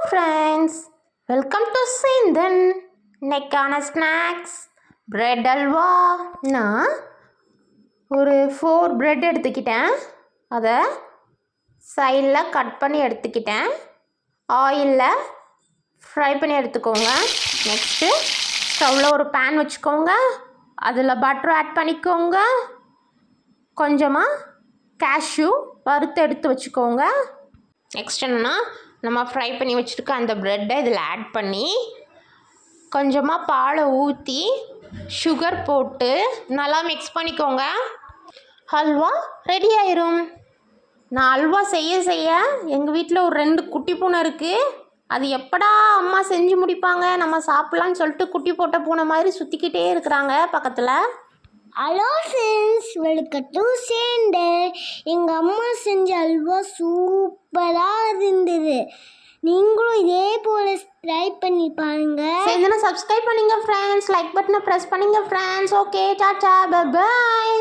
Friends, welcome to Sendhan. இன்னைக்கான snacks bread halwa. நான் ஒரு 4 பிரெட் எடுத்துக்கிட்டேன். அதை சைடில் கட் பண்ணி எடுத்துக்கிட்டேன். ஆயிலில் ஃப்ரை பண்ணி எடுத்துக்கோங்க. நெக்ஸ்ட்டு ஸ்டவ்வில் ஒரு பேன் வச்சுக்கோங்க. அதில் பட்டர் ஆட் பண்ணிக்கோங்க. கொஞ்சமாக கேஷ்யூ வறுத்து எடுத்து வச்சுக்கோங்க. நெக்ஸ்ட் என்னென்னா, நம்ம ஃப்ரை பண்ணி வச்சுருக்க அந்த ப்ரெட்டை இதில் ஆட் பண்ணி கொஞ்சமாக பாலை ஊற்றி சுகர் போட்டு நல்லா மிக்ஸ் பண்ணிக்கோங்க. ஹல்வா ரெடி ஆயிரும். நான் அல்வா செய்ய எங்கள் வீட்டில் ஒரு 2 குட்டி பூனை இருக்குது. அது எப்படா அம்மா செஞ்சு முடிப்பாங்க நம்ம சாப்பிட்லான்னு சொல்லிட்டு குட்டி போட்ட பூனை மாதிரி சுற்றிக்கிட்டே இருக்கிறாங்க பக்கத்தில். Hello friends, welcome to Senthan. எங்கள் அம்மா செஞ்ச அல்வா சூப்பராக இருந்தது. நீங்களும் இதே போல் ட்ரை பண்ணி பாருங்க. சப்ஸ்கிரைப் பண்ணுங்க ஃப்ரெண்ட்ஸ். லைக் பட்டனை ப்ரெஸ் பண்ணுங்க friends. Okay, Tata, bye bye.